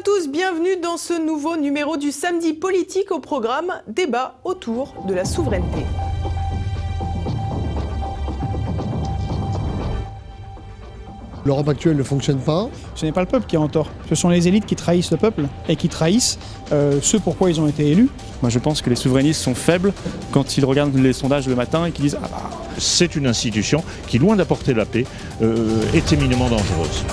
tous, bienvenue dans ce nouveau numéro du Samedi Politique. Au programme, débat autour de la souveraineté. L'Europe actuelle ne fonctionne pas. Ce n'est pas le peuple qui est en tort. Ce sont les élites qui trahissent le peuple et qui trahissent ce pourquoi ils ont été élus. Moi je pense que les souverainistes sont faibles quand ils regardent les sondages le matin et qu'ils disent « Ah bah, c'est une institution qui, loin d'apporter la paix, est éminemment dangereuse. »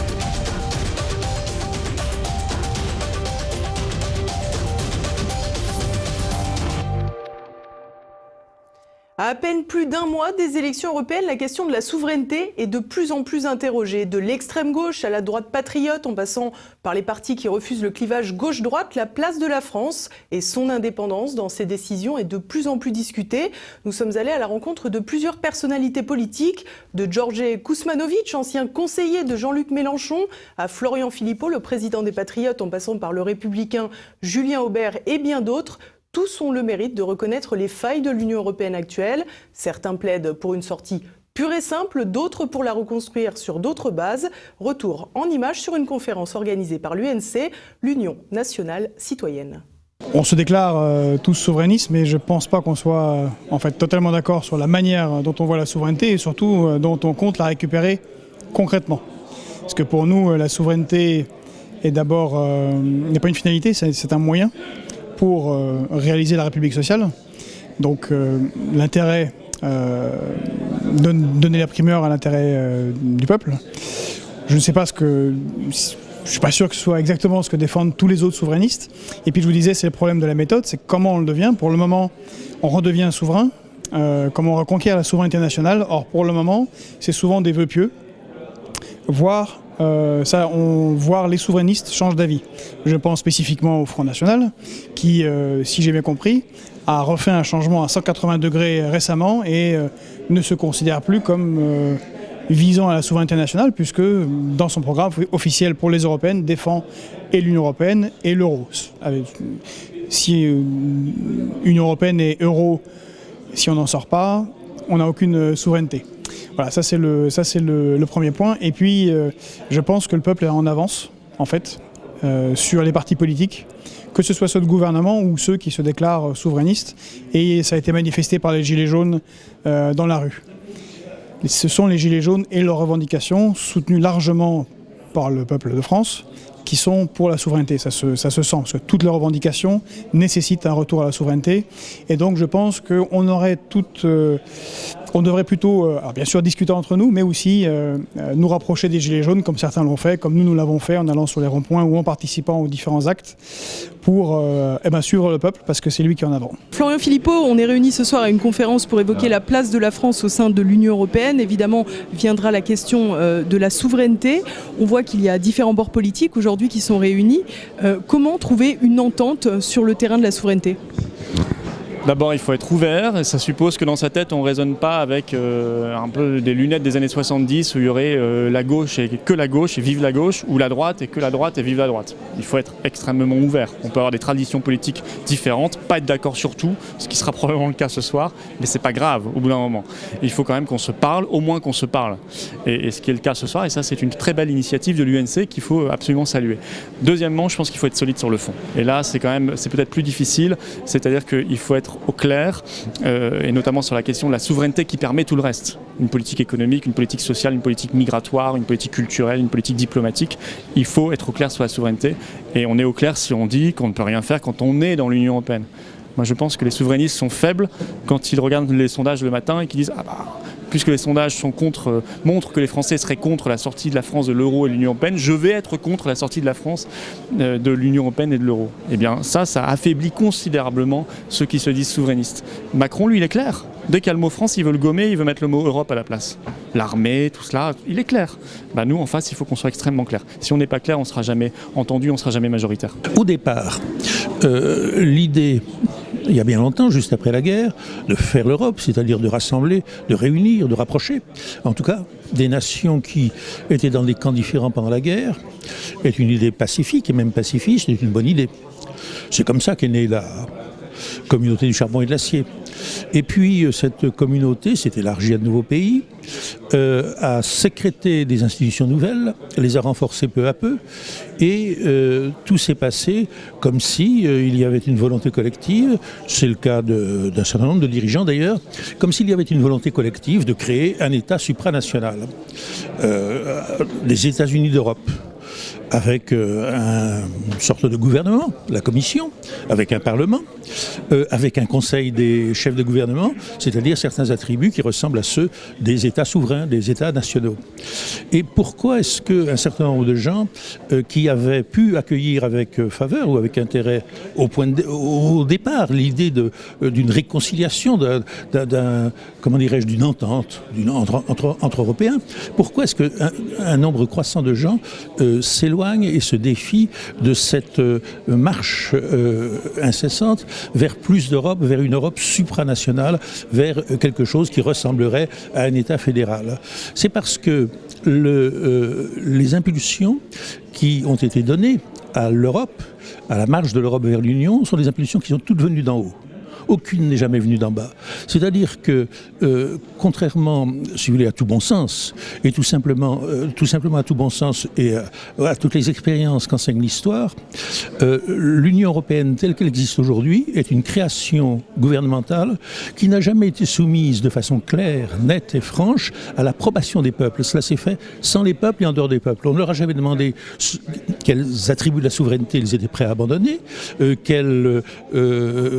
À peine plus d'un mois des élections européennes, la question de la souveraineté est de plus en plus interrogée. De l'extrême gauche à la droite patriote, en passant par les partis qui refusent le clivage gauche-droite, la place de la France et son indépendance dans ses décisions est de plus en plus discutée. Nous sommes allés à la rencontre de plusieurs personnalités politiques, de George Kuzmanovic, ancien conseiller de Jean-Luc Mélenchon, à Florian Philippot, le président des Patriotes, en passant par le républicain Julien Aubert et bien d'autres. Tous ont le mérite de reconnaître les failles de l'Union européenne actuelle. Certains plaident pour une sortie pure et simple, d'autres pour la reconstruire sur d'autres bases. Retour en images sur une conférence organisée par l'UNC, l'Union nationale citoyenne. On se déclare tous souverainistes, mais je ne pense pas qu'on soit totalement d'accord sur la manière dont on voit la souveraineté et surtout dont on compte la récupérer concrètement. Parce que pour nous, la souveraineté est d'abord n'est pas une finalité, c'est un moyen pour réaliser la République sociale. Donc l'intérêt, donner la primeur à l'intérêt du peuple. Je ne sais pas je ne suis pas sûr que ce soit exactement ce que défendent tous les autres souverainistes. Et puis je vous disais, c'est le problème de la méthode, c'est comment on le devient. Pour le moment, on redevient souverain, comment on reconquiert la souveraineté nationale. Or pour le moment, c'est souvent des vœux pieux, voire les souverainistes changent d'avis. Je pense spécifiquement au Front National, qui, si j'ai bien compris, a refait un changement à 180 degrés récemment et ne se considère plus comme visant à la souveraineté nationale, puisque dans son programme officiel pour les européennes, défend et l'Union européenne et l'euro. Si Union européenne et euro, si on n'en sort pas, on n'a aucune souveraineté. Voilà, ça c'est le premier point. Et puis, je pense que le peuple est en avance, en fait, sur les partis politiques, que ce soit ceux de gouvernement ou ceux qui se déclarent souverainistes. Et ça a été manifesté par les Gilets jaunes dans la rue. Ce sont les Gilets jaunes et leurs revendications, soutenues largement par le peuple de France, qui sont pour la souveraineté. Ça se sent, parce que toutes les revendications nécessitent un retour à la souveraineté. Et donc je pense qu'on aurait on devrait plutôt, alors bien sûr, discuter entre nous, mais aussi nous rapprocher des Gilets jaunes, comme certains l'ont fait, comme nous l'avons fait en allant sur les ronds-points ou en participant aux différents actes, pour suivre le peuple, parce que c'est lui qui est en avant. Florian Philippot, on est réunis ce soir à une conférence pour évoquer la place de la France au sein de l'Union européenne. Évidemment, viendra la question de la souveraineté. On voit qu'il y a différents bords politiques aujourd'hui qui sont réunis. Comment trouver une entente sur le terrain de la souveraineté ? D'abord, il faut être ouvert, et ça suppose que dans sa tête, on ne raisonne pas avec un peu des lunettes des années 70 où il y aurait la gauche et que la gauche et vive la gauche, ou la droite et que la droite et vive la droite. Il faut être extrêmement ouvert. On peut avoir des traditions politiques différentes, pas être d'accord sur tout, ce qui sera probablement le cas ce soir, mais c'est pas grave au bout d'un moment. Il faut quand même qu'on se parle, au moins qu'on se parle. Et ce qui est le cas ce soir, et ça c'est une très belle initiative de l'UNC qu'il faut absolument saluer. Deuxièmement, je pense qu'il faut être solide sur le fond. Et là, c'est peut-être plus difficile, c'est-à-dire qu'il faut être au clair, et notamment sur la question de la souveraineté qui permet tout le reste. Une politique économique, une politique sociale, une politique migratoire, une politique culturelle, une politique diplomatique. Il faut être au clair sur la souveraineté, et on est au clair si on dit qu'on ne peut rien faire quand on est dans l'Union européenne. Moi je pense que les souverainistes sont faibles quand ils regardent les sondages le matin et qu'ils disent « Ah bah, puisque les sondages montrent que les Français seraient contre la sortie de la France de l'euro et de l'Union européenne, je vais être contre la sortie de la France de l'Union européenne et de l'euro. » Eh bien ça affaiblit considérablement ceux qui se disent souverainistes. Macron, lui, il est clair. Dès qu'il y a le mot France, il veut le gommer, il veut mettre le mot Europe à la place. L'armée, tout cela, il est clair. Nous, en face, il faut qu'on soit extrêmement clair. Si on n'est pas clair, on ne sera jamais entendu, on ne sera jamais majoritaire. Au départ, l'idée, il y a bien longtemps, juste après la guerre, de faire l'Europe, c'est-à-dire de rassembler, de réunir, de rapprocher, en tout cas, des nations qui étaient dans des camps différents pendant la guerre, est une idée pacifique et même pacifiste, est une bonne idée. C'est comme ça qu'est née la communauté du charbon et de l'acier. Et puis cette communauté s'est élargie à de nouveaux pays. a sécrété des institutions nouvelles, les a renforcées peu à peu, et tout s'est passé comme si il y avait une volonté collective, c'est le cas d'un certain nombre de dirigeants d'ailleurs, comme s'il y avait une volonté collective de créer un État supranational. Les États-Unis d'Europe, avec une sorte de gouvernement, la Commission, avec un Parlement, avec un Conseil des chefs de gouvernement, c'est-à-dire certains attributs qui ressemblent à ceux des États souverains, des États nationaux. Et pourquoi est-ce qu'un certain nombre de gens qui avaient pu accueillir avec faveur ou avec intérêt au départ l'idée d'une réconciliation, d'une entente entre Européens, pourquoi est-ce qu'un nombre croissant de gens s'éloignent et se défient de cette marche incessante vers plus d'Europe, vers une Europe supranationale, vers quelque chose qui ressemblerait à un État fédéral? C'est parce que les impulsions qui ont été données à l'Europe, à la marche de l'Europe vers l'Union, sont des impulsions qui sont toutes venues d'en haut. Aucune n'est jamais venue d'en bas. C'est-à-dire que, contrairement, si vous voulez, à tout bon sens, et tout simplement à tout bon sens et à toutes les expériences qu'enseigne l'histoire, l'Union européenne telle qu'elle existe aujourd'hui est une création gouvernementale qui n'a jamais été soumise de façon claire, nette et franche à l'approbation des peuples. Cela s'est fait sans les peuples et en dehors des peuples. On ne leur a jamais demandé quels attributs de la souveraineté ils étaient prêts à abandonner, quel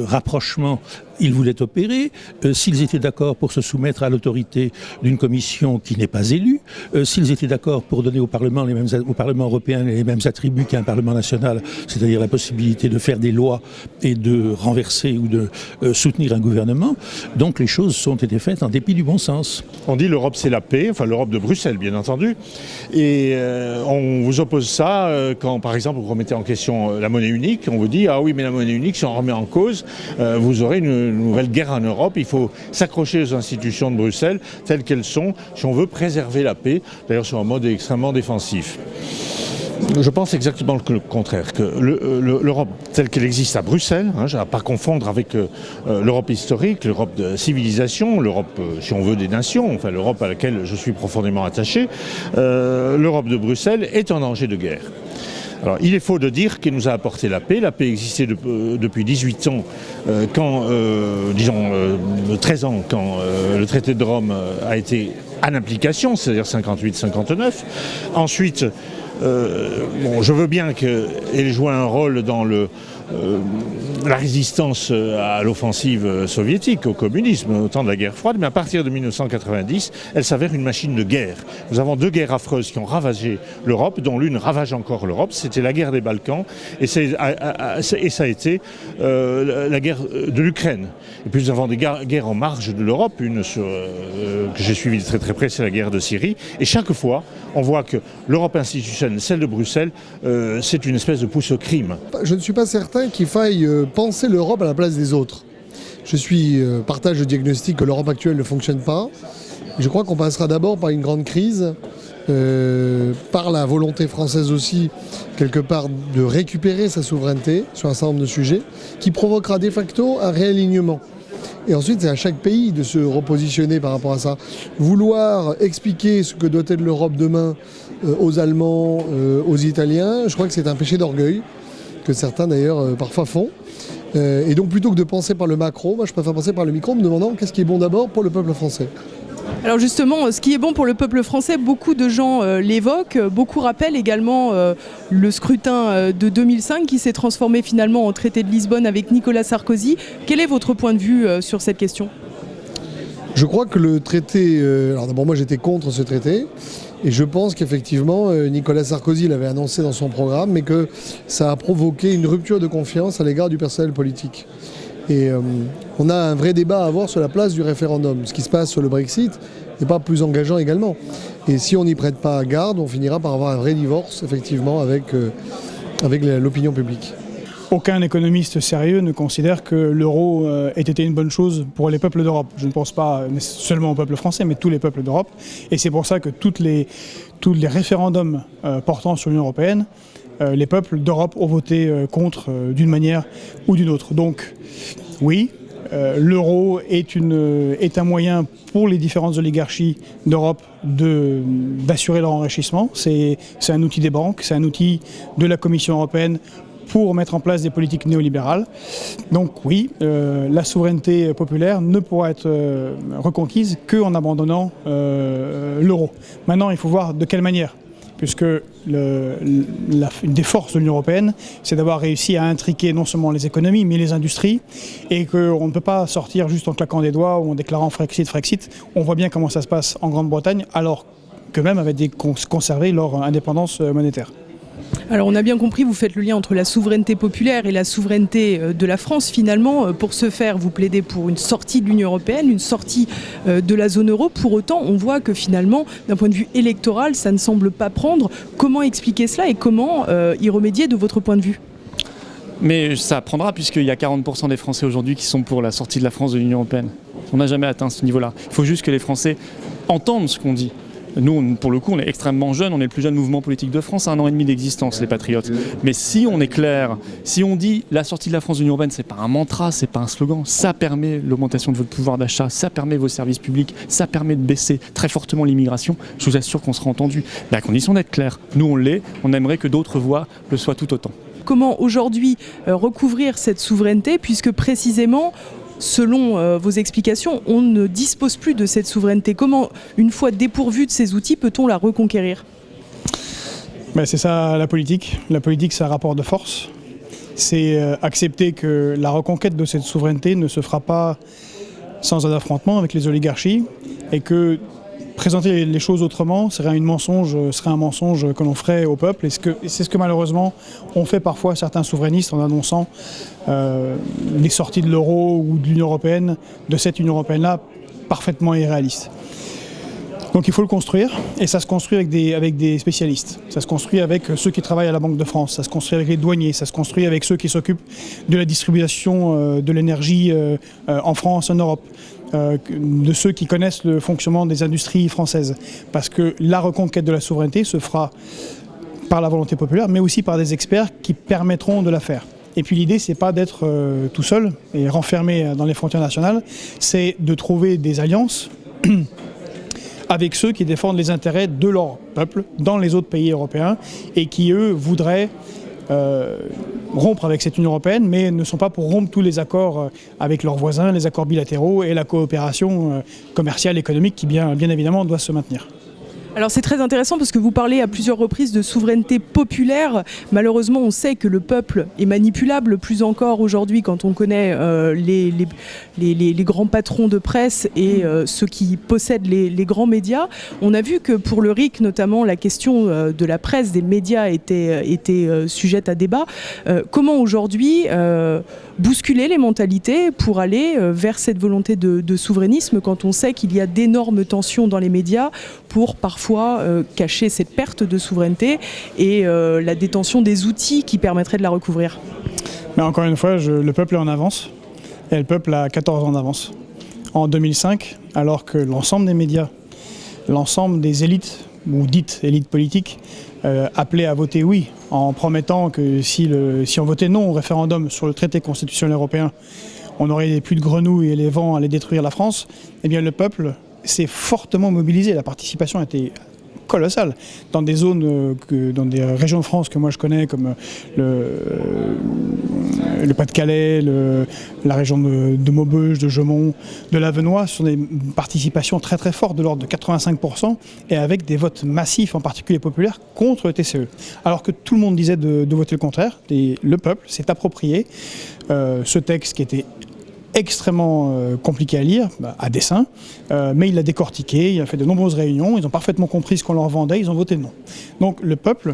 rapprochement ils voulaient opérer, s'ils étaient d'accord pour se soumettre à l'autorité d'une commission qui n'est pas élue, s'ils étaient d'accord pour donner au Parlement européen les mêmes attributs qu'un Parlement national, c'est-à-dire la possibilité de faire des lois et de renverser ou de soutenir un gouvernement. Donc les choses ont été faites en dépit du bon sens. On dit l'Europe c'est la paix, enfin l'Europe de Bruxelles bien entendu, et on vous oppose ça quand par exemple vous remettez en question la monnaie unique, on vous dit ah oui mais la monnaie unique si on remet en cause, vous aurez une nouvelle guerre en Europe, il faut s'accrocher aux institutions de Bruxelles telles qu'elles sont si on veut préserver la paix, d'ailleurs sur un mode extrêmement défensif. Je pense exactement le contraire, que l'Europe telle qu'elle existe à Bruxelles, à ne pas confondre avec l'Europe historique, l'Europe de civilisation, l'Europe, si on veut, des nations, enfin l'Europe à laquelle je suis profondément attaché, l'Europe de Bruxelles est en danger de guerre. Alors, il est faux de dire qu'elle nous a apporté la paix. La paix existait depuis 18 ans, 13 ans, quand le traité de Rome a été en application, c'est-à-dire 58-59. Ensuite, je veux bien qu'elle joue un rôle dans la résistance à l'offensive soviétique, au communisme, au temps de la guerre froide, mais à partir de 1990, elle s'avère une machine de guerre. Nous avons deux guerres affreuses qui ont ravagé l'Europe, dont l'une ravage encore l'Europe, c'était la guerre des Balkans, et ça a été la guerre de l'Ukraine. Et puis nous avons des guerres en marge de l'Europe, une que j'ai suivie de très très près, c'est la guerre de Syrie, et chaque fois, on voit que l'Europe institutionnelle, celle de Bruxelles, c'est une espèce de pousse au crime. Je ne suis pas certain qu'il faille penser l'Europe à la place des autres. Je partage le diagnostic que l'Europe actuelle ne fonctionne pas. Je crois qu'on passera d'abord par une grande crise, par la volonté française aussi, quelque part, de récupérer sa souveraineté sur un certain nombre de sujets, qui provoquera de facto un réalignement. Et ensuite, c'est à chaque pays de se repositionner par rapport à ça. Vouloir expliquer ce que doit être l'Europe demain aux Allemands, aux Italiens, je crois que c'est un péché d'orgueil, que certains d'ailleurs parfois font. Et donc plutôt que de penser par le macro, moi je préfère penser par le micro en me demandant qu'est-ce qui est bon d'abord pour le peuple français. Alors justement, ce qui est bon pour le peuple français, beaucoup de gens l'évoquent, beaucoup rappellent également le scrutin de 2005 qui s'est transformé finalement en traité de Lisbonne avec Nicolas Sarkozy. Quel est votre point de vue sur cette question ? Je crois que le traité... alors d'abord moi j'étais contre ce traité. Et je pense qu'effectivement, Nicolas Sarkozy l'avait annoncé dans son programme, mais que ça a provoqué une rupture de confiance à l'égard du personnel politique. Et on a un vrai débat à avoir sur la place du référendum. Ce qui se passe sur le Brexit n'est pas plus engageant également. Et si on n'y prête pas garde, on finira par avoir un vrai divorce, effectivement, avec l'opinion publique. Aucun économiste sérieux ne considère que l'euro ait été une bonne chose pour les peuples d'Europe. Je ne pense pas seulement au peuple français, mais tous les peuples d'Europe. Et c'est pour ça que tous les référendums portant sur l'Union européenne, les peuples d'Europe ont voté contre d'une manière ou d'une autre. Donc oui, l'euro est un moyen pour les différentes oligarchies d'Europe d'assurer leur enrichissement. C'est un outil des banques, c'est un outil de la Commission européenne pour mettre en place des politiques néolibérales. Donc oui, la souveraineté populaire ne pourra être reconquise qu'en abandonnant l'euro. Maintenant, il faut voir de quelle manière, puisque une des forces de l'Union européenne, c'est d'avoir réussi à intriquer non seulement les économies, mais les industries, et qu'on ne peut pas sortir juste en claquant des doigts ou en déclarant Frexit. On voit bien comment ça se passe en Grande-Bretagne, alors qu'eux-mêmes avaient conservé leur indépendance monétaire. Alors on a bien compris, vous faites le lien entre la souveraineté populaire et la souveraineté de la France. Finalement, pour ce faire, vous plaidez pour une sortie de l'Union européenne, une sortie de la zone euro. Pour autant, on voit que finalement, d'un point de vue électoral, ça ne semble pas prendre. Comment expliquer cela et comment y remédier de votre point de vue ? Mais ça prendra puisqu'il y a 40% des Français aujourd'hui qui sont pour la sortie de la France de l'Union européenne. On n'a jamais atteint ce niveau-là. Il faut juste que les Français entendent ce qu'on dit. Nous, pour le coup, on est extrêmement jeunes, on est le plus jeune mouvement politique de France, à 1 an et demi d'existence, les Patriotes. Mais si on est clair, si on dit la sortie de la France de l'Union européenne, c'est pas un mantra, c'est pas un slogan, ça permet l'augmentation de votre pouvoir d'achat, ça permet vos services publics, ça permet de baisser très fortement l'immigration, je vous assure qu'on sera entendu. Mais à condition d'être clair, nous on l'est, on aimerait que d'autres voix le soient tout autant. Comment aujourd'hui recouvrir cette souveraineté, puisque précisément, selon vos explications, on ne dispose plus de cette souveraineté. Comment, une fois dépourvu de ces outils, peut-on la reconquérir ? C'est ça la politique. La politique, c'est un rapport de force. C'est accepter que la reconquête de cette souveraineté ne se fera pas sans un affrontement avec les oligarchies et que présenter les choses autrement serait un mensonge que l'on ferait au peuple. Et c'est ce que malheureusement ont fait parfois certains souverainistes en annonçant les sorties de l'euro ou de l'Union européenne, de cette Union européenne-là, parfaitement irréaliste. Donc il faut le construire, et ça se construit avec des spécialistes. Ça se construit avec ceux qui travaillent à la Banque de France, ça se construit avec les douaniers, ça se construit avec ceux qui s'occupent de la distribution de l'énergie en France, en Europe. De ceux qui connaissent le fonctionnement des industries françaises. Parce que la reconquête de la souveraineté se fera par la volonté populaire, mais aussi par des experts qui permettront de la faire. Et puis l'idée, c'est pas d'être tout seul et renfermé dans les frontières nationales, c'est de trouver des alliances avec ceux qui défendent les intérêts de leur peuple dans les autres pays européens et qui, eux, voudraient rompre avec cette Union européenne, mais ne sont pas pour rompre tous les accords avec leurs voisins, les accords bilatéraux et la coopération commerciale, économique qui bien évidemment doit se maintenir. Alors c'est très intéressant parce que vous parlez à plusieurs reprises de souveraineté populaire. Malheureusement, on sait que le peuple est manipulable, plus encore aujourd'hui quand on connaît les grands patrons de presse et ceux qui possèdent les grands médias. On a vu que pour le RIC notamment, la question de la presse, des médias était sujette à débat. Comment aujourd'hui bousculer les mentalités pour aller vers cette volonté de souverainisme quand on sait qu'il y a d'énormes tensions dans les médias pour parfois cacher cette perte de souveraineté et la détention des outils qui permettraient de la recouvrir. Mais encore une fois, le peuple est en avance et le peuple a 14 ans d'avance. En 2005, alors que l'ensemble des médias, l'ensemble des élites ou dites élites politiques appelaient à voter oui, en promettant que si on votait non au référendum sur le traité constitutionnel européen, on aurait plus de grenouilles et les vents allaient détruire la France, eh bien le peuple s'est fortement mobilisé. La participation était colossale dans des zones, dans des régions de France que moi je connais, comme le Pas-de-Calais, la région de Maubeuge, de Gemont, de l'Avenois. Ce sont des participations très très fortes de l'ordre de 85% et avec des votes massifs, en particulier populaires, contre le TCE. Alors que tout le monde disait de voter le contraire, et le peuple s'est approprié ce texte qui était extrêmement compliqué à lire, à dessein, mais il l'a décortiqué, il a fait de nombreuses réunions, ils ont parfaitement compris ce qu'on leur vendait, ils ont voté non. Donc le peuple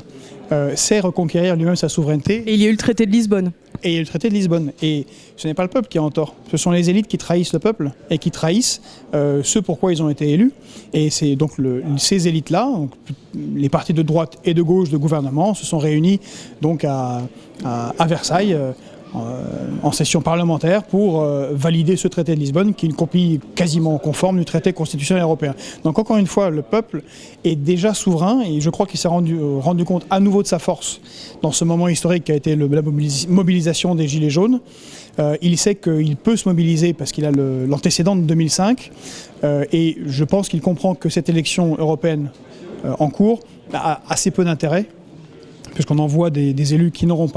sait reconquérir lui-même sa souveraineté. Et il y a eu le traité de Lisbonne. Et il y a eu le traité de Lisbonne. Et ce n'est pas le peuple qui est en tort, ce sont les élites qui trahissent le peuple et qui trahissent ce pourquoi ils ont été élus. Et c'est donc ces élites-là, les partis de droite et de gauche de gouvernement, se sont réunis donc à Versailles en session parlementaire pour valider ce traité de Lisbonne, qui est une copie quasiment conforme du traité constitutionnel européen. Donc encore une fois, le peuple est déjà souverain et je crois qu'il s'est rendu compte à nouveau de sa force dans ce moment historique qui a été la mobilisation des Gilets jaunes. Il sait qu'il peut se mobiliser parce qu'il a l'antécédent de 2005 et je pense qu'il comprend que cette élection européenne en cours a assez peu d'intérêt, puisqu'on envoie des élus qui n'auront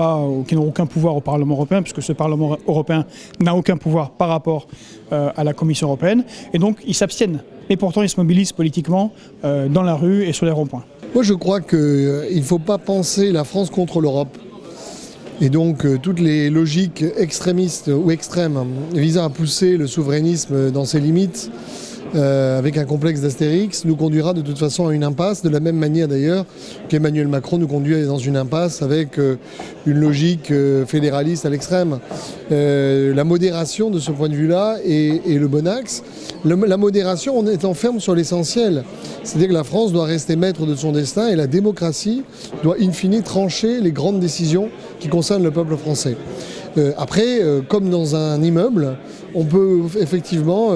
aucun pouvoir au Parlement européen, puisque ce Parlement européen n'a aucun pouvoir par rapport à la Commission européenne, et donc ils s'abstiennent. Et pourtant ils se mobilisent politiquement dans la rue et sur les ronds-points. Moi je crois qu'il ne faut pas penser la France contre l'Europe. Et donc toutes les logiques extrémistes ou extrêmes visant à pousser le souverainisme dans ses limites, avec un complexe d'Astérix, nous conduira de toute façon à une impasse, de la même manière d'ailleurs qu'Emmanuel Macron nous conduit dans une impasse avec une logique fédéraliste à l'extrême. La modération de ce point de vue-là est le bon axe. La modération, on est ferme sur l'essentiel. C'est-à-dire que la France doit rester maître de son destin et la démocratie doit in fine trancher les grandes décisions qui concernent le peuple français. Après, comme dans un immeuble, on peut effectivement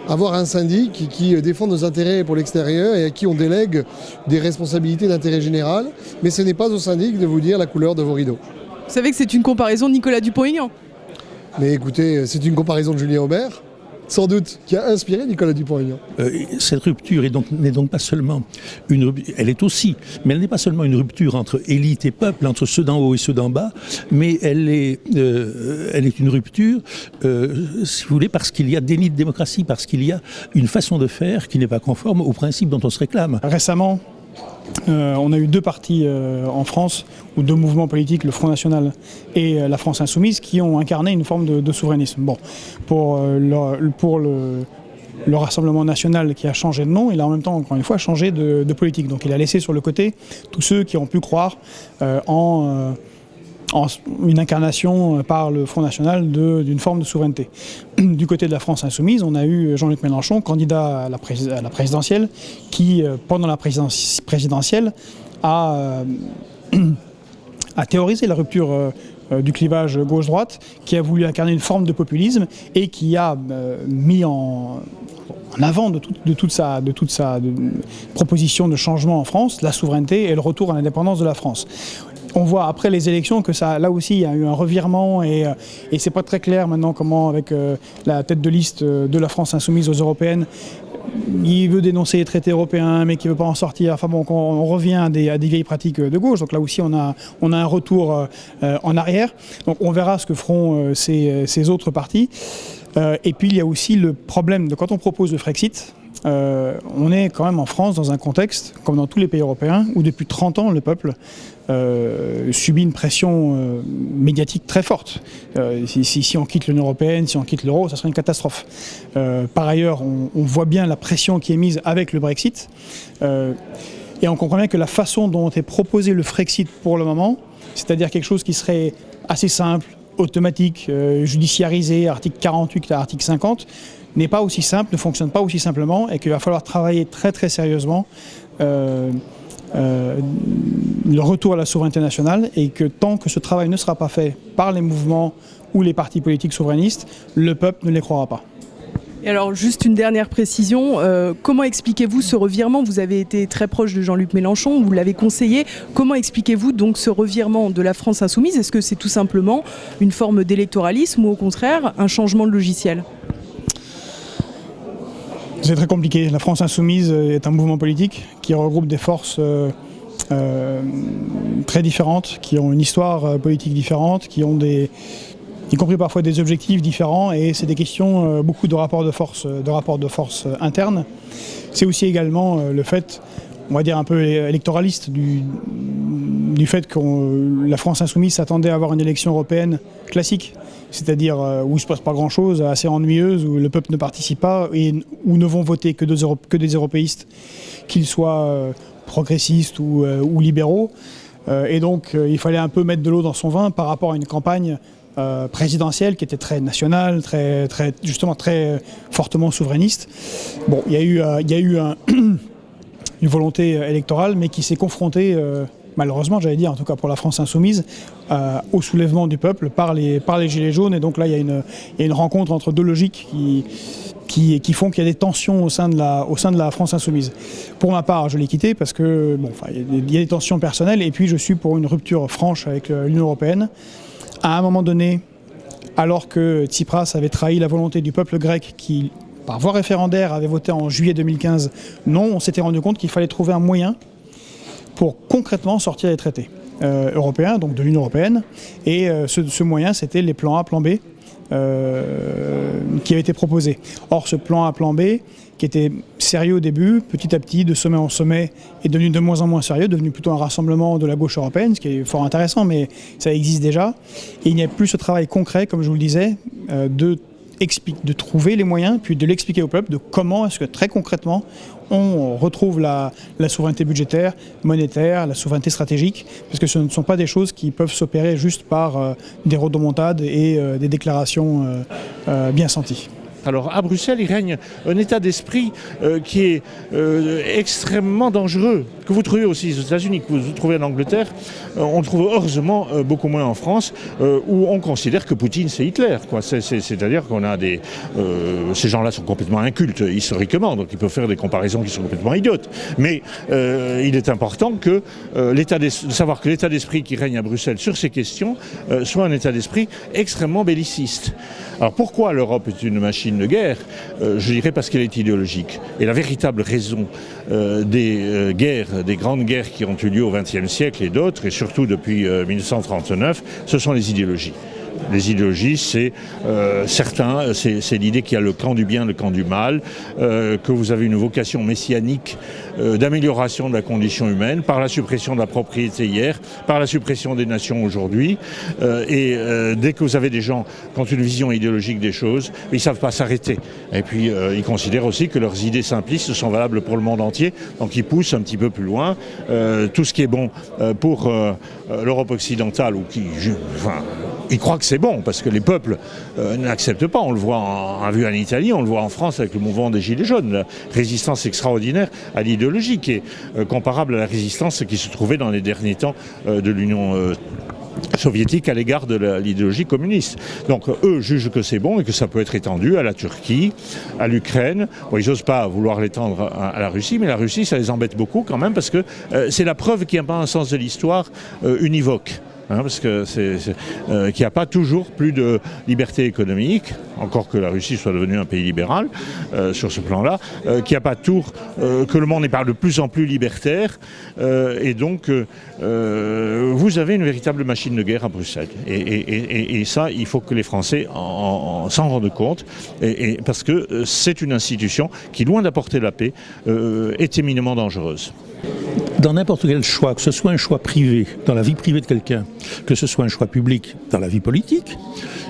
avoir un syndic qui défend nos intérêts pour l'extérieur et à qui on délègue des responsabilités d'intérêt général, mais ce n'est pas au syndic de vous dire la couleur de vos rideaux. Vous savez que c'est une comparaison de Nicolas Dupont-Aignan. Mais écoutez, c'est une comparaison de Julien Aubert, sans doute, qui a inspiré Nicolas Dupont-Aignan. Cette rupture n'est donc pas seulement elle est aussi, mais elle n'est pas seulement une rupture entre élite et peuple, entre ceux d'en haut et ceux d'en bas, mais elle est une rupture, si vous voulez, parce qu'il y a déni de démocratie, parce qu'il y a une façon de faire qui n'est pas conforme aux principes dont on se réclame. Récemment, on a eu deux partis en France, ou deux mouvements politiques, le Front National et la France Insoumise, qui ont incarné une forme de souverainisme. Bon, pour le Rassemblement National qui a changé de nom, il a en même temps, encore une fois, changé de politique. Donc il a laissé sur le côté tous ceux qui ont pu croire en une incarnation par le Front National d'une forme de souveraineté. Du côté de la France Insoumise, on a eu Jean-Luc Mélenchon, candidat à la présidentielle, qui, pendant la présidentielle, a théorisé la rupture du clivage gauche-droite, qui a voulu incarner une forme de populisme et qui a mis en avant de toute sa proposition de changement en France, la souveraineté et le retour à l'indépendance de la France. On voit après les élections que là aussi il y a eu un revirement et c'est pas très clair maintenant comment, avec la tête de liste de la France Insoumise aux européennes, il veut dénoncer les traités européens mais qui ne veut pas en sortir. Enfin bon, on revient à des vieilles pratiques de gauche. Donc là aussi on a un retour en arrière. Donc on verra ce que feront ces autres partis. Et puis il y a aussi le problème de quand on propose le Frexit. On est quand même en France dans un contexte, comme dans tous les pays européens, où depuis 30 ans le peuple subit une pression médiatique très forte. Si on quitte l'Union européenne, si on quitte l'euro, ça serait une catastrophe. Par ailleurs, on voit bien la pression qui est mise avec le Brexit. Et on comprend bien que la façon dont est proposé le Frexit pour le moment, c'est-à-dire quelque chose qui serait assez simple, automatique, judiciarisé, article 48 à article 50, n'est pas aussi simple, ne fonctionne pas aussi simplement et qu'il va falloir travailler très très sérieusement le retour à la souveraineté nationale et que tant que ce travail ne sera pas fait par les mouvements ou les partis politiques souverainistes, le peuple ne les croira pas. Et alors, juste une dernière précision, comment expliquez-vous ce revirement? Vous avez été très proche de Jean-Luc Mélenchon, vous l'avez conseillé. Comment expliquez-vous donc ce revirement de la France Insoumise? Est-ce que c'est tout simplement une forme d'électoralisme ou au contraire un changement de logiciel? C'est très compliqué. La France Insoumise est un mouvement politique qui regroupe des forces très différentes, qui ont une histoire politique différente, qui ont y compris parfois des objectifs différents, et c'est des questions, beaucoup de rapports de force internes. C'est aussi également le fait, on va dire un peu électoraliste, du fait que la France Insoumise s'attendait à avoir une élection européenne classique, c'est-à-dire où il ne se passe pas grand-chose, assez ennuyeuse, où le peuple ne participe pas, et où ne vont voter que des européistes, qu'ils soient progressistes ou libéraux. Et donc il fallait un peu mettre de l'eau dans son vin par rapport à une campagne présidentielle qui était très nationale, justement très fortement souverainiste. Bon, il y a eu une volonté électorale, mais qui s'est confrontée malheureusement, j'allais dire, en tout cas pour la France insoumise, au soulèvement du peuple par les Gilets jaunes. Et donc là, il y a une rencontre entre deux logiques qui font qu'il y a des tensions au sein de la France insoumise. Pour ma part, je l'ai quitté parce que il y a des tensions personnelles et puis je suis pour une rupture franche avec l'Union européenne. À un moment donné, alors que Tsipras avait trahi la volonté du peuple grec qui, par voie référendaire, avait voté en juillet 2015 non, on s'était rendu compte qu'il fallait trouver un moyen pour concrètement sortir des traités européens, donc de l'Union européenne. Et ce moyen, c'était les plans A, plan B, qui avaient été proposés. Or, ce plan A, plan B, qui était sérieux au début, petit à petit, de sommet en sommet, est devenu de moins en moins sérieux, devenu plutôt un rassemblement de la gauche européenne, ce qui est fort intéressant, mais ça existe déjà. Et il n'y a plus ce travail concret, comme je vous le disais, de trouver les moyens, puis de l'expliquer au peuple, de comment est-ce que très concrètement on retrouve la souveraineté budgétaire, monétaire, la souveraineté stratégique, parce que ce ne sont pas des choses qui peuvent s'opérer juste par des rodomontades et des déclarations bien senties. Alors à Bruxelles, il règne un état d'esprit qui est extrêmement dangereux, que vous trouvez aussi aux États-Unis, que vous trouvez en Angleterre. On le trouve heureusement beaucoup moins en France, où on considère que Poutine c'est Hitler, quoi. C'est-à-dire qu'on a ces gens-là sont complètement incultes historiquement, donc ils peuvent faire des comparaisons qui sont complètement idiotes. Mais il est important que de savoir que l'état d'esprit qui règne à Bruxelles sur ces questions soit un état d'esprit extrêmement belliciste. Alors pourquoi l'Europe est une machine de guerre? Je dirais parce qu'elle est idéologique. Et la véritable raison des guerres, des grandes guerres qui ont eu lieu au XXe siècle et d'autres, et surtout depuis 1939, ce sont les idéologies. Les idéologies, c'est c'est l'idée qu'il y a le camp du bien, le camp du mal, que vous avez une vocation messianique d'amélioration de la condition humaine par la suppression de la propriété hier, par la suppression des nations aujourd'hui. Dès que vous avez des gens qui ont une vision idéologique des choses, ils ne savent pas s'arrêter. Et puis, ils considèrent aussi que leurs idées simplistes sont valables pour le monde entier, donc ils poussent un petit peu plus loin. Tout ce qui est bon pour l'Europe occidentale, ils croient que c'est bon, parce que les peuples n'acceptent pas. On le voit en Italie, on le voit en France avec le mouvement des Gilets jaunes. La résistance extraordinaire à l'idéologie qui est comparable à la résistance qui se trouvait dans les derniers temps de l'Union soviétique à l'égard de l'idéologie communiste. Donc eux jugent que c'est bon et que ça peut être étendu à la Turquie, à l'Ukraine. Bon, ils n'osent pas vouloir l'étendre à la Russie, mais la Russie, ça les embête beaucoup quand même, parce que c'est la preuve qu'il n'y a pas un sens de l'histoire univoque. Parce que qu'il n'y a pas toujours plus de liberté économique, encore que la Russie soit devenue un pays libéral sur ce plan-là, qu'il n'y a pas que le monde n'est pas de plus en plus libertaire, et donc vous avez une véritable machine de guerre à Bruxelles. Et ça, il faut que les Français s'en rendent compte, parce que c'est une institution qui, loin d'apporter la paix, est éminemment dangereuse. Dans n'importe quel choix, que ce soit un choix privé, dans la vie privée de quelqu'un, que ce soit un choix public dans la vie politique,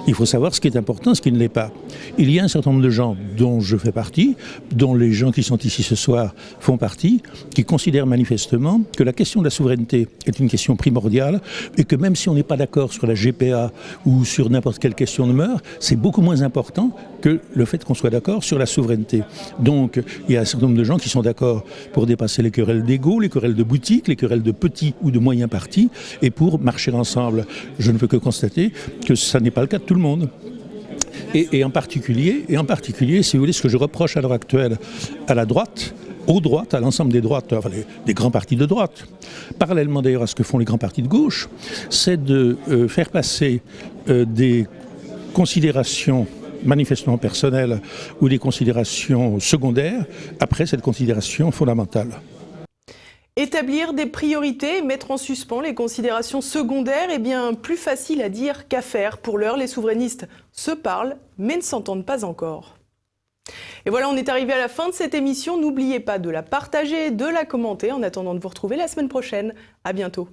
il faut savoir ce qui est important, ce qui ne l'est pas. Il y a un certain nombre de gens dont je fais partie, dont les gens qui sont ici ce soir font partie, qui considèrent manifestement que la question de la souveraineté est une question primordiale et que même si on n'est pas d'accord sur la GPA ou sur n'importe quelle question de mœurs, c'est beaucoup moins important que le fait qu'on soit d'accord sur la souveraineté. Donc il y a un certain nombre de gens qui sont d'accord pour dépasser les querelles d'ego, les querelles de boutique, les querelles de petits ou de moyens partis, et pour marcher ensemble. Je ne peux que constater que ça n'est pas le cas de tout le monde. Et en particulier, si vous voulez, ce que je reproche à l'heure actuelle à la droite, aux droites, à l'ensemble des droites, enfin des grands partis de droite, parallèlement d'ailleurs à ce que font les grands partis de gauche, c'est de faire passer des considérations manifestement personnelles ou des considérations secondaires après cette considération fondamentale. Établir des priorités, mettre en suspens les considérations secondaires, est bien plus facile à dire qu'à faire. Pour l'heure, les souverainistes se parlent, mais ne s'entendent pas encore. Et voilà, on est arrivé à la fin de cette émission. N'oubliez pas de la partager, de la commenter, en attendant de vous retrouver la semaine prochaine. À bientôt.